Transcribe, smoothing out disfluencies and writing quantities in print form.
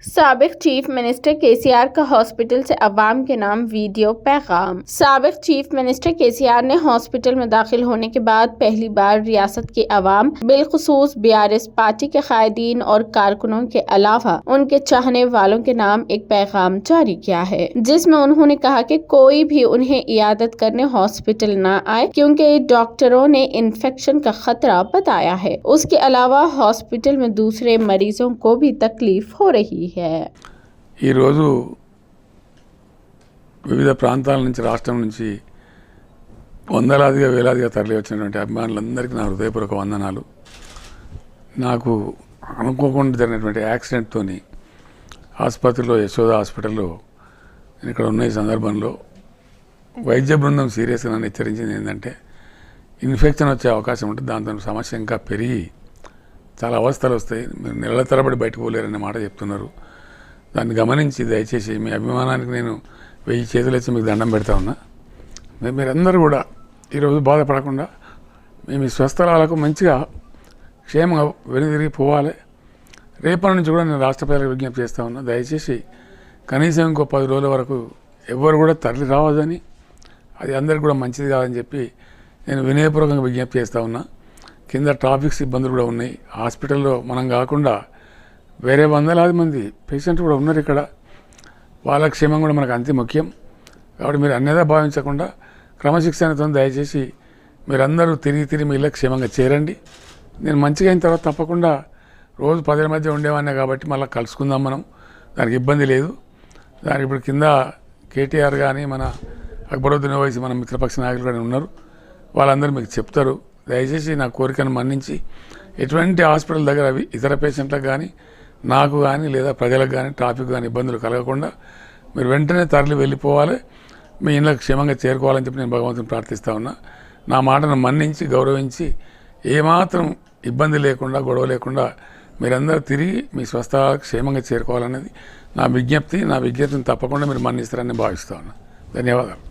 साबिक chief minister KCR का hospital से अवाम के नाम वीडियो पैगाम। साबिक चीफ मिनिस्टर केसीआर ने हॉस्पिटल में दाखिल होने के बाद पहली बार रियासत के अवाम बिलखुसूस बीआरएस पार्टी के कायदीन और कारकुनों के अलावा उनके चाहने वालों के नाम एक पैगाम जारी किया है, जिसमें उन्होंने कहा कि कोई भी उन्हें इयादत करने हॉस्पिटल न आए क्योंकि डॉक्टरों ने इन्फेक्शन का खतरा बताया है। उसके अलावा हॉस्पिटल में दूसरे मरीजों को भी तकलीफ हो रही है। ఈ రోజు వివిధ ప్రాంతాల నుంచి రాష్ట్రం నుంచి వందలాదిగా వేలాదిగా తరలి వచ్చినటువంటి అభిమానులందరికీ నా హృదయపూర్వక వందనాలు. నాకు అనుకోకుండా జరిగినటువంటి యాక్సిడెంట్తోని ఆసుపత్రిలో యశోద హాస్పిటల్లో నేను ఇక్కడ ఉన్న ఈ సందర్భంలో వైద్య బృందం సీరియస్గా నన్ను హెచ్చరించింది ఏంటంటే ఇన్ఫెక్షన్ వచ్చే అవకాశం ఉంటుంది, దాంతో సమస్య ఇంకా పెరిగి చాలా అవస్థలు వస్తాయి, మీరు నెలల తరబడి బయటకు పోలేరనే మాట చెప్తున్నారు. దాన్ని గమనించి దయచేసి మీ అభిమానానికి నేను 1000 చేతులు ఇచ్చి మీకు దండం పెడతా ఉన్నా. మీరందరూ కూడా ఈరోజు బాధపడకుండా మేము ఈ స్వస్థలాలకు మంచిగా క్షేమంగా వెనుదిరిగి పోవాలి. రేపటి నుంచి కూడా నేను రాష్ట్ర ప్రజలకు విజ్ఞప్తి చేస్తూ ఉన్నా, దయచేసి కనీసం ఇంకో 10 రోజుల వరకు ఎవ్వరు కూడా తరలి రావద్దని, అది అందరికి కూడా మంచిది కాదని చెప్పి నేను వినయపూర్వకంగా విజ్ఞప్తి చేస్తూ ఉన్నా. కింద ట్రాఫిక్ ఇబ్బందులు కూడా ఉన్నాయి. హాస్పిటల్లో మనం కాకుండా వేరే వందలాది మంది పేషెంట్లు కూడా ఉన్నారు ఇక్కడ, వాళ్ళ క్షేమం కూడా మనకు అంతే ముఖ్యం. కాబట్టి మీరు అన్యదా భావించకుండా క్రమశిక్షణతో దయచేసి మీరందరూ తిరిగి మీ ఇళ్ళకి క్షేమంగా చేరండి. నేను మంచిగా అయిన తర్వాత తప్పకుండా రోజు 10 మధ్య ఉండేవాడినే కాబట్టి మళ్ళీ కలుసుకుందాం మనం, దానికి ఇబ్బంది లేదు. దానికి ఇప్పుడు కింద కేటీఆర్ కానీ మన అక్బరుద్దీన్ ఓవైసీ మన మిత్రపక్ష నాయకులు కానీ ఉన్నారు, వాళ్ళందరూ మీకు చెప్తారు. దయచేసి నా కోరికను మన్నించి ఎటువంటి హాస్పిటల్ దగ్గర ఇతర పేషెంట్లకు కానీ నాకు కానీ లేదా ప్రజలకు కానీ ట్రాఫిక్ కానీ ఇబ్బందులు కలగకుండా మీరు వెంటనే తరలి వెళ్ళిపోవాలి, మీ ఇళ్ళకి క్షేమంగా చేరుకోవాలని చెప్పి నేను భగవంతుని ప్రార్థిస్తూ ఉన్నా. నా మాటను మన్నించి గౌరవించి ఏమాత్రం ఇబ్బంది లేకుండా గొడవ లేకుండా మీరందరూ తిరిగి మీ స్వస్థలాలకు క్షేమంగా చేరుకోవాలనేది నా విజ్ఞప్తి. నా విజ్ఞప్తిని తప్పకుండా మీరు మన్నిస్తారని భావిస్తూ ఉన్నా. ధన్యవాదాలు.